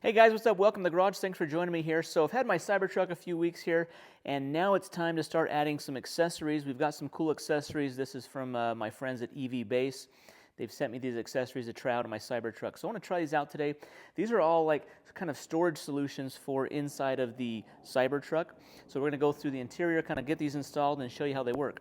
Hey guys, what's up? Welcome to the garage. Thanks for joining me here. So I've had my Cybertruck a few weeks here, and now it's time to start adding some accessories. We've got some cool accessories. This is from my friends at EVbase. They've sent me these accessories to try out on my Cybertruck. So I want to try these out today. These are all like kind of storage solutions for inside of the Cybertruck. So we're going to go through the interior, kind of get these installed and show you how they work.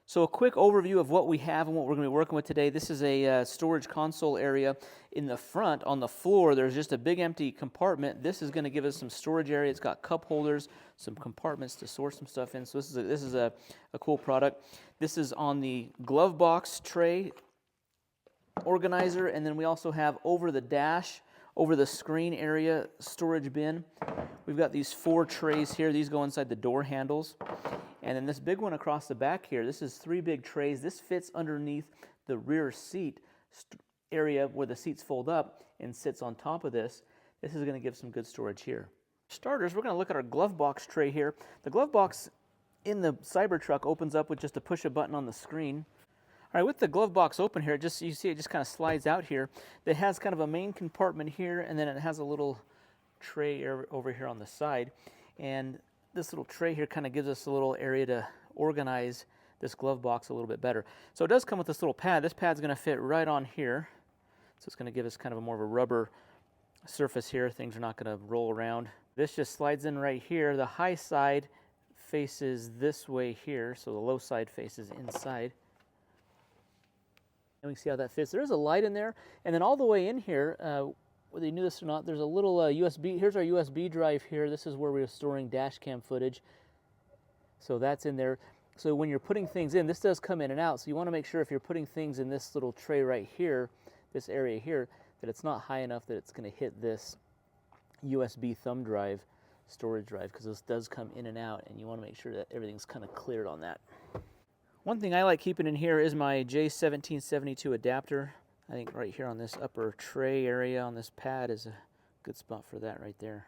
So a quick overview of what we have and what we're going to be working with today. This is a storage console area. In the front, on the floor, there's just a big empty compartment. This is going to give us some storage area. It's got cup holders, some compartments to store some stuff in. So this is a cool product. This is on the glove box tray organizer, and then we also have over the dash, over the screen area, storage bin. We've got these 4 trays here. These go inside the door handles. And then this big one across the back here, this is 3 big trays. This fits underneath the rear seat area where the seats fold up and sits on top of this. This is going to give some good storage here. For starters, we're going to look at our glove box tray here. The glove box in the Cybertruck opens up with just a push a button on the screen. All right, with the glove box open here, you see it just kind of slides out here. It has kind of a main compartment here, and then it has a little tray over here on the side. And this little tray here kind of gives us a little area to organize this glove box a little bit better. So it does come with this little pad. This pad's going to fit right on here. So it's going to give us kind of more of a rubber surface here. Things are not going to roll around. This just slides in right here. The high side faces this way here, so the low side faces inside. And we can see how that fits. There is a light in there, and then all the way in here, whether you knew this or not, there's a little USB. Here's our USB drive here. This is where we're storing dash cam footage. So that's in there. So when you're putting things in, this does come in and out. So you want to make sure if you're putting things in this little tray right here, this area here, that it's not high enough that it's going to hit this USB thumb drive, storage drive, because this does come in and out, and you want to make sure that everything's kind of cleared on that. One thing I like keeping in here is my J1772 adapter. I think right here on this upper tray area on this pad is a good spot for that right there.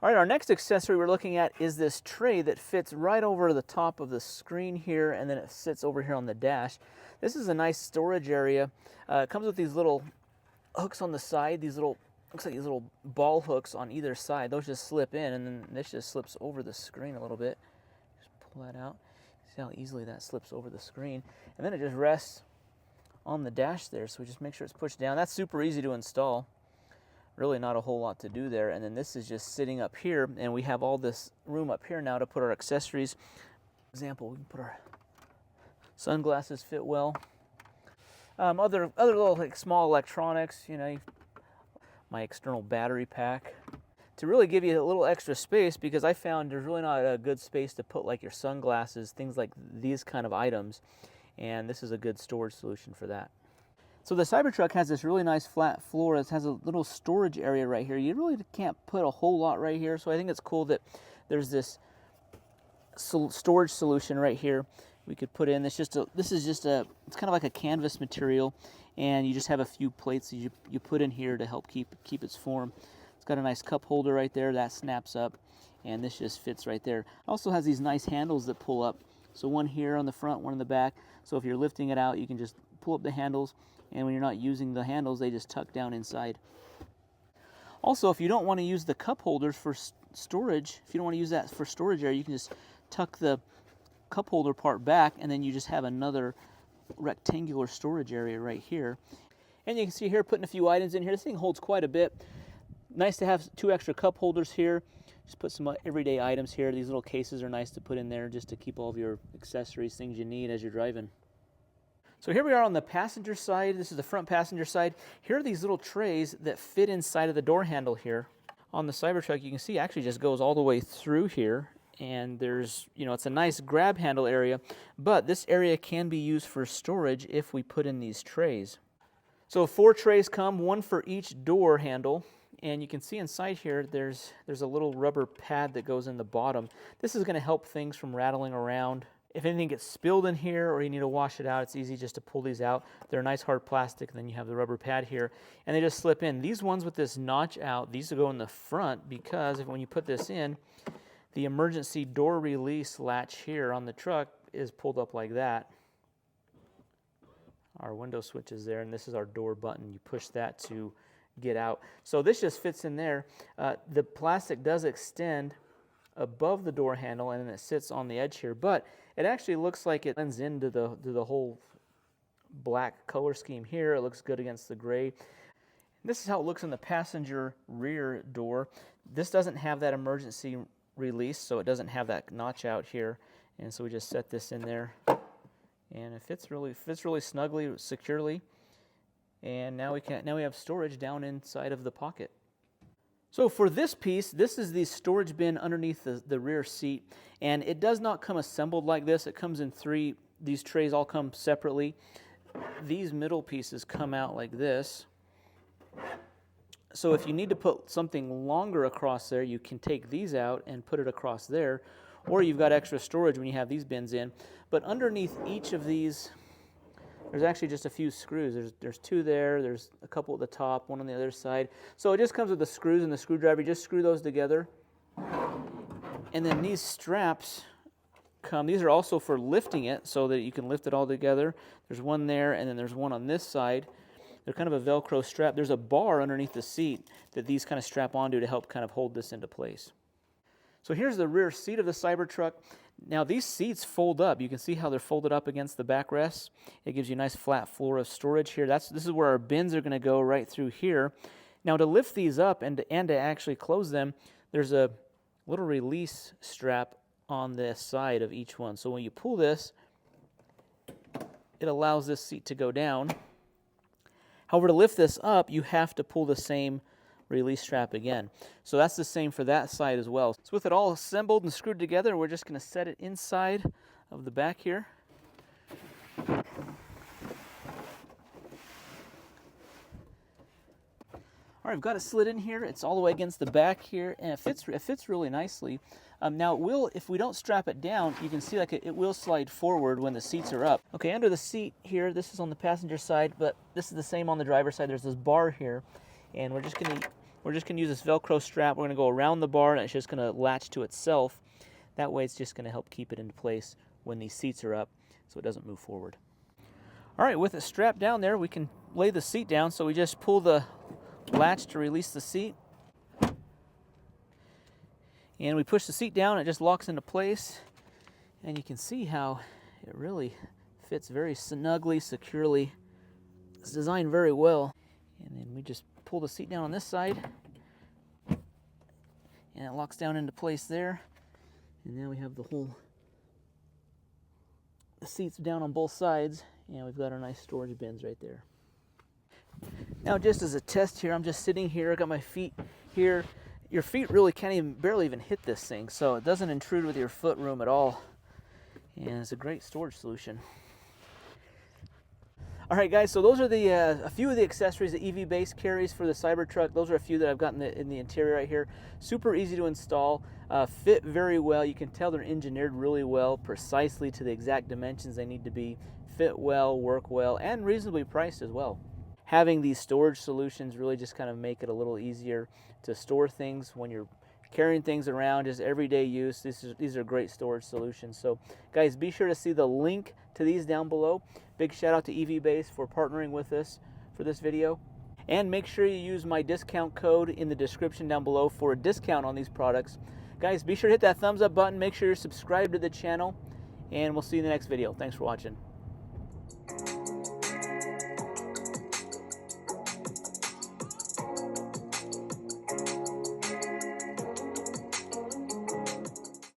All right, our next accessory we're looking at is this tray that fits right over the top of the screen here, and then it sits over here on the dash. This is a nice storage area. It comes with these little hooks on the side, looks like these little ball hooks on either side. Those just slip in, and then this just slips over the screen a little bit. Just pull that out. See how easily that slips over the screen. And then it just rests on the dash there, so we just make sure it's pushed down. That's super easy to install. Really not a whole lot to do there. And then this is just sitting up here, and we have all this room up here now to put our accessories. For example, we can put our sunglasses fit well. Other little like small electronics, you know, my external battery pack. To really give you a little extra space, because I found there's really not a good space to put like your sunglasses, things like these kind of items, and this is a good storage solution for that. So the Cybertruck has this really nice flat floor. It has a little storage area right here. You really can't put a whole lot right here, so I think it's cool that there's this storage solution right here we could put in. It's kind of like a canvas material, and you just have a few plates that you put in here to help keep its form. It's got a nice cup holder right there that snaps up, and this just fits right there. It also has these nice handles that pull up. So one here on the front, one in the back. So if you're lifting it out, you can just pull up the handles, and when you're not using the handles, they just tuck down inside. Also, if you don't want to use the cup holders for storage, if you don't want to use that for storage area, you can just tuck the cup holder part back, and then you just have another rectangular storage area right here. And you can see here, putting a few items in here. This thing holds quite a bit. Nice to have 2 extra cup holders here. Just put some everyday items here. These little cases are nice to put in there just to keep all of your accessories, things you need as you're driving. So here we are on the passenger side. This is the front passenger side. Here are these little trays that fit inside of the door handle here. On the Cybertruck, you can see it actually just goes all the way through here. And there's, it's a nice grab handle area, but this area can be used for storage if we put in these trays. So 4 trays come, 1 for each door handle. And you can see inside here, there's a little rubber pad that goes in the bottom. This is going to help things from rattling around. If anything gets spilled in here or you need to wash it out, it's easy just to pull these out. They're nice hard plastic, and then you have the rubber pad here, and they just slip in. These ones with this notch out, these will go in the front, because when you put this in, the emergency door release latch here on the truck is pulled up like that. our window switch is there, and this is our door button. You push that to get out. So this just fits in there. The plastic does extend above the door handle, and then it sits on the edge here, but it actually looks like it blends into the whole black color scheme here. It looks good against the gray. This is how it looks in the passenger rear door. This doesn't have that emergency release, so it doesn't have that notch out here, and so we just set this in there, and it fits really snugly, securely. And now we have storage down inside of the pocket. So for this piece, this is the storage bin underneath the rear seat, and it does not come assembled like this. It comes in three. These trays all come separately. These middle pieces come out like this. So if you need to put something longer across there, you can take these out and put it across there, or you've got extra storage when you have these bins in. But underneath each of these, there's actually just a few screws. There's two there, there's a couple at the top, one on the other side. So it just comes with the screws and the screwdriver. You just screw those together. And then these straps come, these are also for lifting it so that you can lift it all together. There's one there, and then there's one on this side. They're kind of a Velcro strap. There's a bar underneath the seat that these kind of strap onto to help kind of hold this into place. So here's the rear seat of the Cybertruck. Now these seats fold up. You can see how they're folded up against the backrest. It gives you a nice flat floor of storage here. This is where our bins are going to go, right through here. Now to lift these up and to actually close them, there's a little release strap on the side of each one. So when you pull this, it allows this seat to go down. However, to lift this up, you have to pull the same release strap again. So that's the same for that side as well. So with it all assembled and screwed together, we're just going to set it inside of the back here. All right, I've got it slid in here. It's all the way against the back here, and it fits really nicely. Now, if we don't strap it down, you can see like it will slide forward when the seats are up. Okay, under the seat here, this is on the passenger side, but this is the same on the driver's side. There's this bar here, and we're just gonna use this Velcro strap. We're gonna go around the bar, and it's just gonna latch to itself. That way, it's just gonna help keep it into place when these seats are up, so it doesn't move forward. All right, with it strapped down there, we can lay the seat down. So we just pull the latch to release the seat, and we push the seat down. It just locks into place, and you can see how it really fits very snugly, securely. It's designed very well. And then we just pull the seat down on this side, and it locks down into place there. And now we have the seats down on both sides, and we've got our nice storage bins right there. Now, just as a test here, I'm just sitting here. I got my feet here. Your feet really barely even hit this thing, so it doesn't intrude with your foot room at all. And it's a great storage solution. All right, guys, so those are a few of the accessories that EVbase carries for the Cybertruck. Those are a few that I've got in the interior right here. Super easy to install, fit very well. You can tell they're engineered really well, precisely to the exact dimensions they need to be, fit well, work well, and reasonably priced as well. Having these storage solutions really just kind of make it a little easier to store things when you're carrying things around, just everyday use. These are great storage solutions. So guys, be sure to see the link to these down below. Big shout out to EVbase for partnering with us for this video. And make sure you use my discount code in the description down below for a discount on these products. Guys, be sure to hit that thumbs up button. Make sure you're subscribed to the channel, and we'll see you in the next video. Thanks for watching.